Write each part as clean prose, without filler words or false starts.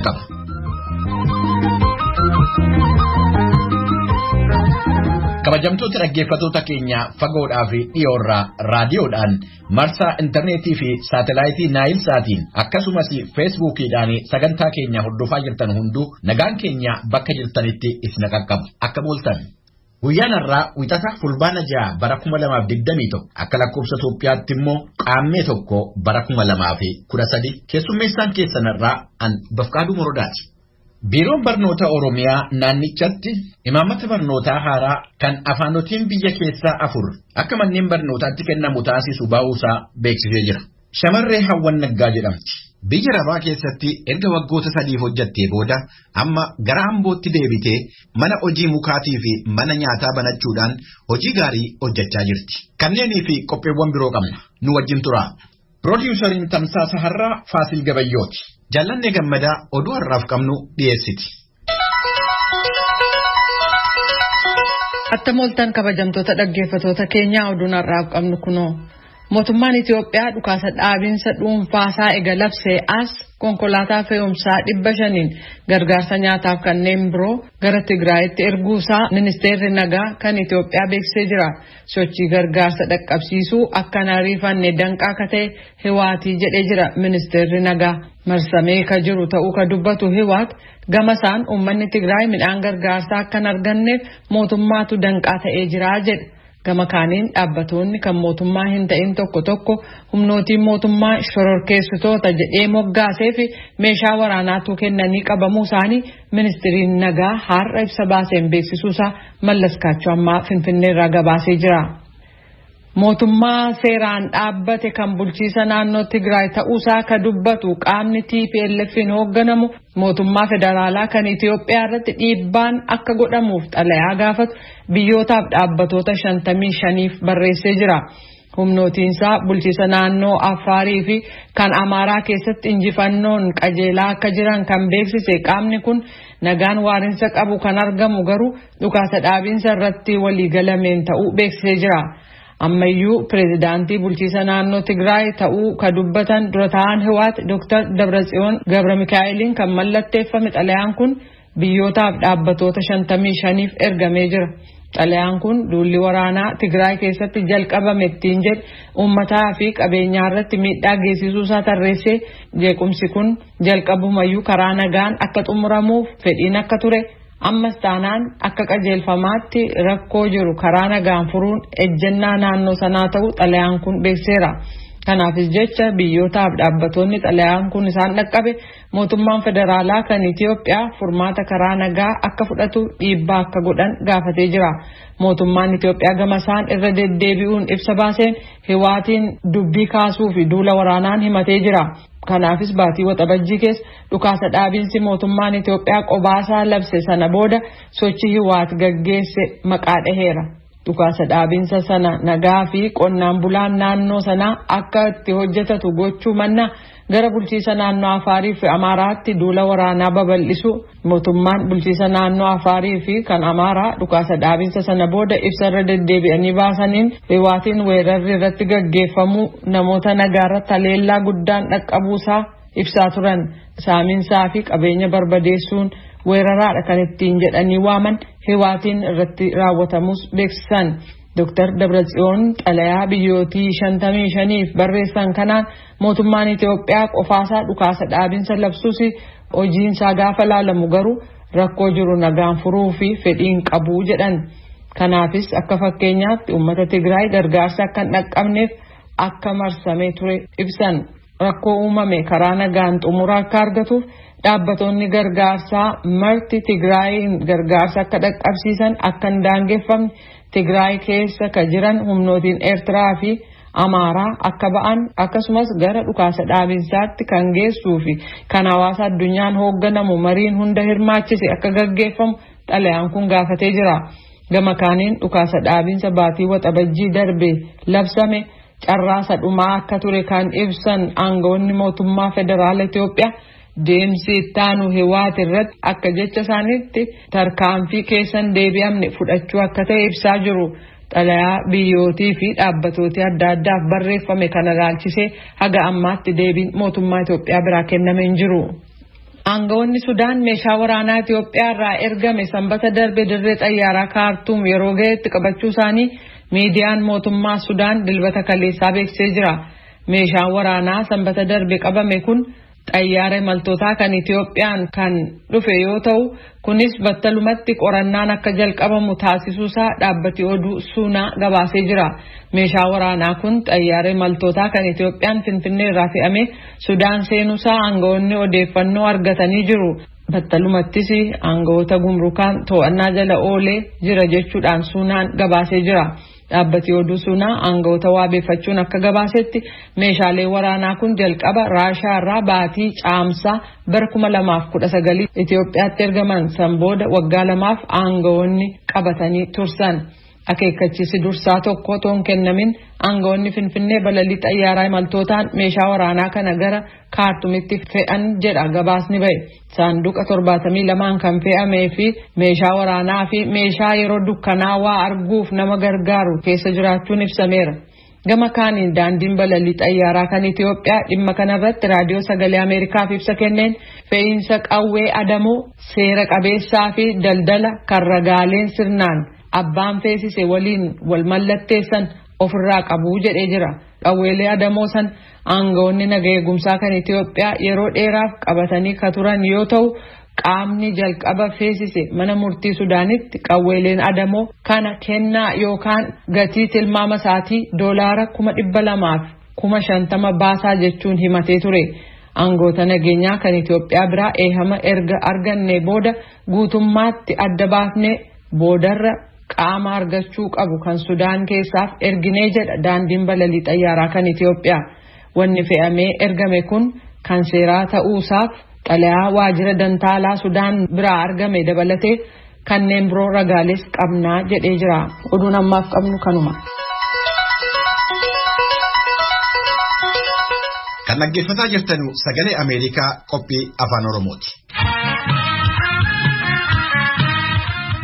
qaba. Kabajamtoota dhaggeeffattoota keenya fagoodhaa fi dhiyoorraa raadiyoodhaan marsaa intarneetii fi saatelaayitii Naayilsaatiin akkasumas feesbuukiidhaan sagantaa keenya hordofaa jirtan hunduu nagaan keenya bakka jirtanitti isin qaqqabu akka booltan. Guyyaan har'aa wixata fulbaana 6 bara 2021 akka lakkoofsa Itoophiyaatti immoo qaammee 1 bara 2013 keessummeessaan keessan irraa an Bafqaaduu Morodaati. Biiroon barnoota Oromiyaa naannichatti imaammata barnootaa haaraa kan afaanotiin biyya keessaa 4 akka manneen barnootaatti kennamu taasisu bahuusaa beeksisee jira. Shamarree Hawwan Naggaa jedhamti. Biyya Rabaa keessatti erga waggoota 3 hojjattee booda amma gara Ambootti deebitee mana hojii mukaatii fi mana nyaataa banachuudhaan hojii gaarii hojjechaa jirti. Kanneenii fi qopheewwan biroo qabna. Nu wajjin tura. Produuseriin Tamsaasa Harraa Faasil Gabayyooti. Jaallanne Gammadaa oduu har'aaf qabnu dhiyeessiti. Attamoltan kabajamtoota dhaggeeffattoota keenyaa oduun har'aaf qabnu kunoo. Mootummaan Itoophiyaa dhukaasa dhaabinsa dhuunfaasaa eegalabsee as konkolaataa fe'umsaa 500 gargaarsa nyaataaf kanneen biroo gara Tigraayitti erguusaa ministeerri nagaa kan Itoophiyaa beeksisee jira. Sochii gargaarsa dhaqqabsiisuu akka nariifanne danqaa ka ta'e Hiwaatii jedhee jira ministeerri nagaa. Marsamee ka jiru ta'uu ka dubbatu Hiwaat gamasaan uummanni Tigraay midhaan gargaarsaa akka hin arganneef mootummaatu danqaa ta'ee jira jedhe. Gama kaaniin dhaabbatoonni kan mootummaa hin ta'in tokko humnootiin mootummaa shororkeessitoota jedhee moggaasee fi meeshaa waraanaatu kennanii qabamuu isaanii ministeeriin nagaa har'a ibsa baaseen beeksisuusaa Mallas Kaachoo Finfinneerraa gabaasee jira. Mootummaa seeraan dhaabbate kan bulchiisa naannoo Tigraay ta'uusaa ka dubbatu qaamni TPLF'n hoogganamu mootummaa federaalaa kan Itoophiyaa irratti dhiibbaan akka godhamuuf xalayaa gaafatu biyyootaaf dhaabbatoota 55f barreessee jira. Humnootiinsaa bulchiisa naannoo Affaarii fi kan Amaaraa keessatti injifannoon qajeelaa akka jiran kan beeksise qaamni kun nagaan waarinsa qabu kan argamu garuu dhukaasa dhaabiinsa irratti waliigalameen ta'uu beeksisee jira. Ammayyuu pirezidaantii bulchiisa naannoo Tigraay ta'uu ka dubbatan dura ta'an Hiwaat Dr. Dabratsiyoon Gabra Mikaa'eliin kan mallatteeffame xalayaan kun biyyootaaf dhaabbatoota 55f ergamee jira. Xalayaan kun duulli waraanaa Tigraay keessatti jalqabame ittiin jedhe uummataa fi qabeenyaa irratti miidhaa geessisuusaa tarreessee jeequmsi kun jalqabumayyuu karaa nagaan akka xumuramuuf fedhiin akka ture. Ammas taanaan akka qajeelfamaatti rakkoo jiru karaa nagaan furuun ejjennaa naannoo sanaa ta'uu xalayaan kun beekseera. Kanaafis jecha biyyootaaf dhaabbatoonni xalayaan kun isaan dhaqqabe mootummaan federaalaa kan Itoophiyaa furmaata karaa nagaa akka fudhatu dhiibbaa akka godhan gaafatee jira. Mootummaan Itoophiyaa gamasaan irra deddeebi'uun ibsa baaseen Hiwaatiin dubbii kaasuu fi duula waraanaan himatee jira. Kanaafis baatii waxabajjii keessa dhukaasa dhaabinsi mootummaan Itoophiyaa qobaasaa labse sana booda sochii Hiwaat gaggeesse maqaa dhaheera. Dhukaasa dhaabinsa sana nagaa fi qonnaan bulaan naannoo sanaa akka itti hojjetatu gochuu manna gara bulchiisa naannoo Afaarii fi Amaaraatti duula waraanaa babal'isu mootummaan bulchiisa naannoo Afaarii fi kan Amaaraa dhukaasa dhaabinsa sana booda ibsa irra deddeebi'anii baasaniin Hiwaatiin weerarri irratti gaggeeffamu namoota nagaarratti haleellaa guddaan dhaqqabuusaa ibsaa turan. Saaminsaa fi qabeenya barbadeessuun weeraraadha kan ittiin jedhanii waaman Hiwaatiin irratti raawwatamus beeksisan. Dr. Dabratsiyoon xalayaa biyyootii 55f barreessan kanaan mootummaan Itoophiyaa qofaasaa dhukaasa dhaabinsa labsuus hojiinsaa gaafa laalamu garuu rakkoo jiru nagaan furuu fi fedhiin qabuu jedhan. Kanaafis akka fakkeenyaatti uummata Tigraay gargaarsa akka hin dhaqqabneef akka marsamee ture ibsan. Rakkoo uumame karaa nagaan xumura akka argatuuf dhaabbatoonni gargaarsaa marti Tigraayin gargaarsa akka dhaqqabsiisan akka hin daangeffamne Tigraay keessa ka jiran humnootiin Eertiraa fi Amaaraa akka ba'an akkasumas gara dhukaasa dhaabinsaatti kan geessuu fi kan hawaasa addunyaan hoogganamu mariin hunda hirmaachise akka gaggeeffamu xalayaan kun gaafatee jira. Gama kaaniin dhukaasa dhaabinsa baatii waxabajjii darbe labsame carraasa dhumaa akka ture kan ibsan aangawoonni mootummaa federaala Itoophiyaa deemsi ittaanu Hiwaat irratti akka jecha isaaniitti tarkaanfii keessan deebi'amne fudhachuu akka ta'e ibsaa jiru. Xalayaa biyyootii fi dhaabbatooti adda addaaf barreeffame kana ilaalchisee haga ammaatti deebiin mootummaa Itoophiyaa biraa kenname hin jiru. Aangawoonni Sudaan meeshaa waraanaa Itoophiyaa irraa ergame sanbata darbe dirree xayyaaraa Kaartuum yeroo ga'etti qabachuu isaanii miidiyaan mootummaa Sudaan dilbata kaleessaa beeksisee jira. Meeshaan waraanaa sanbata darbe qabame kun xayyaara imaltootaa kan Itoophiyaan kan dhufe yoo ta'u kunis battalumatti qorannaan akka jalqabamu taasisuusaa dhaabbati oduu Suunaa gabaasee jira. Meeshaa waraanaa kun xayyaara imaltootaa kan Itoophiyaan Finfinnee irraa fe'ame Sudaan seenuusaa aangawoonni odeeffannoo argatanii jiru. Battalumattis aangawoota gumrukaan to'annaa jala oolee jira jechuudhaan Suunaan gabaasee jira. Dhaabbati oduu Suunaa aangawoota waabeeffachuun akka gabaasetti meeshaalee waraanaa kun jalqaba Raashaa irraa baatii caamsaa bara 2019 Itoophiyaatti ergaman san booda waggaa 2 aangawoonni qabatanii tursan. Akeekkachiisi dursaa tokko toon kennamin aangawoonni Finfinnee balalii xayyaaraa imaltootaan meeshaa waraanaa kana gara Kaartumitti fe'an jedha gabaasni ba'e. Saanduqa 72 kan fe'amee fi meeshaa waraanaa fi meeshaa yeroo dukkanaa waa arguuf nama gargaaru keessa jiraachuun ibsameera. Gama kaaniin daandiin balalii xayyaaraa kan Itoophiyaa dhimma kanarratti raadiyoo sagalee Ameerikaaf ibsa kenneen fe'iinsa qawwee adamoo seera qabeessaa fi daldala kan ragaaleen sirnaan abbaan feesise waliin wal mallatteessan ofirraa qabuu jedhee jira. Qawweelee adamoo san aangawoonni nagaa eegumsaa kan Itoophiyaa yeroo dheeraaf qabatanii ka turan yoo ta'u qaamni jalqaba feesise mana murtii Sudaanitti qawweeleen adamoo kana kennaa yookaan gatii tilmaama isaatii $200,250 baasaa jechuun himatee ture. Aangawoota nageenyaa kan Itoophiyaa biraa eehama erga arganne booda guutummaatti adda baafne boodarra qaama argachuu qabu kan Sudaan keessaaf erginee jedha daandiin balalii xayyaaraa kan Itoophiyaa. Wanni fe'amee ergame kun kan seeraa ta'uusaaf xalayaa waajjira dantaalaa Sudaan biraa argame dabalatee kanneen biroo ragaalees qabnaa jedhee jira. Oduun ammaaf qabnu kanuma. Kan dhaggeeffataa jirtan sagalee Ameerikaa qophii afaan Oromooti.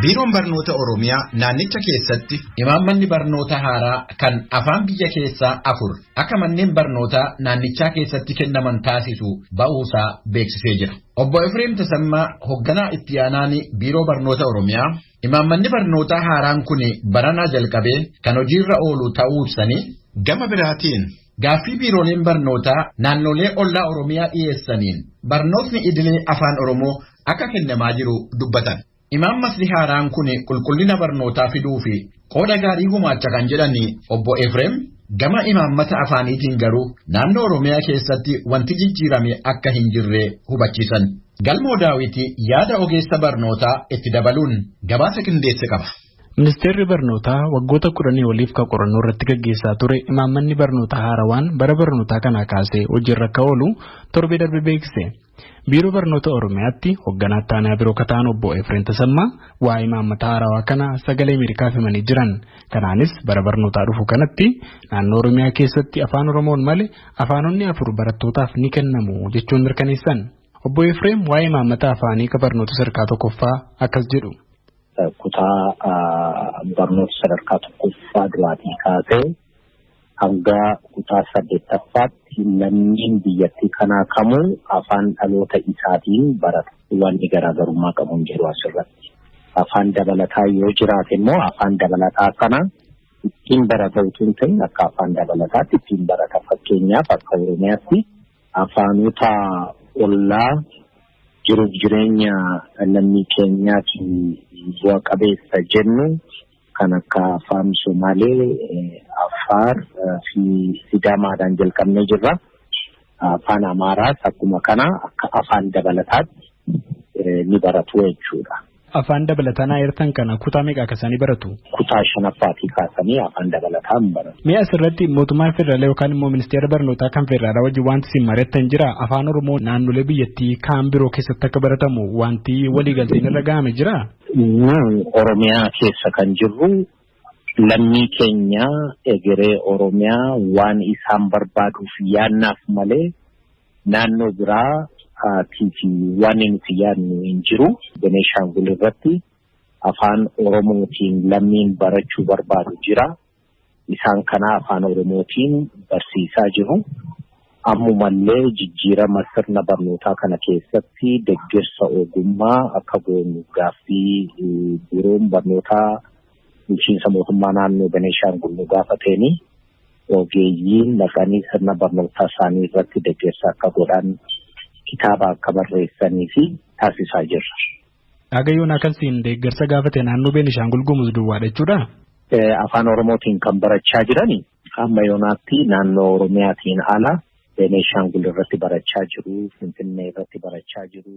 Biiroon barnoota Oromiyaa naannicha keessatti imaammanni barnoota haaraa kan afaan biyya keessaa 4 akka manneen barnootaa naannichaa keessatti kennaman taasisu ba'uusaa beeksisee jira. Obbo Efreem Tasammaa hoogganaa itti aanaanii biiroo barnoota Oromiyaa imaammanni barnootaa haaraan kun baranaa jalqabee kan hojiirra oolu ta'uu ibsanii gama biraatiin gaaffii biirooleen barnootaa naannolee ollaa Oromiyaa dhiyeessaniin barnootni idilee afaan Oromoo akka kennamaa jiru dubbatan. Imaammatni haaraan kun qulqullina barnootaa fiduu fi qooda gaarii gumaacha kan jedhani obbo Efreem gama imaammata afaaniitiin garuu naannoo Oromiyaa keessatti wanti jijjiirame akka hin jirre hubachiisan. Galmoo Daawiti yaada ogeessa barnootaa itti dabaluun gabaasa qindeesse qaba. Ministeerri barnootaa waggoota 10 oliif ka qorannoo irratti gaggeessaa ture imaammanni barnootaa haarawaan bara barnootaa kanaa kaasee hojiirra akka oolu torbe darbe beeksise. Biiroo barnoota Oromiyaatti hoogganaa taanaa biroo kataan obbo Efreem Tasammaa waa'ee imaammata haarawaa kana sagalee Ameerikaaf himanii jiran. Kanaanis bara barnootaa dhufu kanatti naannoo Oromiyaa keessatti afaan Oromoon malee afaanonni 4 barattootaaf ni kennamu jechuun mirkaneessan. Obbo Efreem waa'ee imaammata afaanii ka barnoota sadarkaa tokkoffaa akkas jedhu. Kutaa barnoota sadarkaa tokkoffaa duraatii kaasee hanga kutaa 8ffaatti lammiin biyyattii kanaa kamuu afaan dhaloota isaatiin barata. Wanti garaagarummaa qabuun jiru asirratti. Afaan dabalataa yoo jiraate immoo afaan dabalataa kana ittiin barata utuu hin ta'in akka afaan dabalataatti ittiin barata. Fakkeenyaaf akka Oromiyaatti afaanota ollaa jiruuf jireenya lammii keenyaatiin bu'a qabeessa jennu kan akka afaan Somaalee, Affaar fi Sidaamaadhaan jalqabnee jirra. Afaan Amaaraas akkuma kana akka afaan dabalataatti ni baratu jechuudha. Afaan dabalataa naayirtan kana kutaa meeqa akkasanii baratu? Kutaa 5ffaatii kaasanii afaan dabalataa baratu. Mee asirratti mootummaan federaalaa yookaan immoo ministeera barnootaa kan federaalaa wajjin wanti isin mari'attan jira? Afaan Oromoo naannolee biyyattii kaan biroo keessatti akka baratamu wanti waliigalteen irra ga'ame jira? Oromiyaa keessa kan jirru lammii keenya egeree Oromiyaa waan isaan barbaaduuf yaannaaf malee naannoo biraa tiifi waan nuti yaadnu hin jiru. Beneeshaangul irratti afaan Oromootiin lammiin barachuu barbaadu jira. Isaan kana afaan Oromootiin barsiisaa jiru. ammumallee jijjiirama sirna barnootaa kana keessatti deeggarsa ogummaa akka goonu gaaffii biiroon barnootaa bulchiinsa mootummaa naannoo Beneeshaangul nu gaafateeni ogeeyyiin dhaqanii sirna barnootaa isaanii irratti deeggarsa akka godhan kitaaba akka barreessanii fi taasisaa jirra. Dhagayyoon akkasiin deeggarsa gaafate naannoo Beneeshaangul Gumuz duwwaadha jechuudha. Afaan Oromootiin kan barachaa jirani amma yoonaatti naannoo Oromiyaatiin ala Beneeshaangul irratti barachaa jiru, Finfinnee irratti barachaa jiru.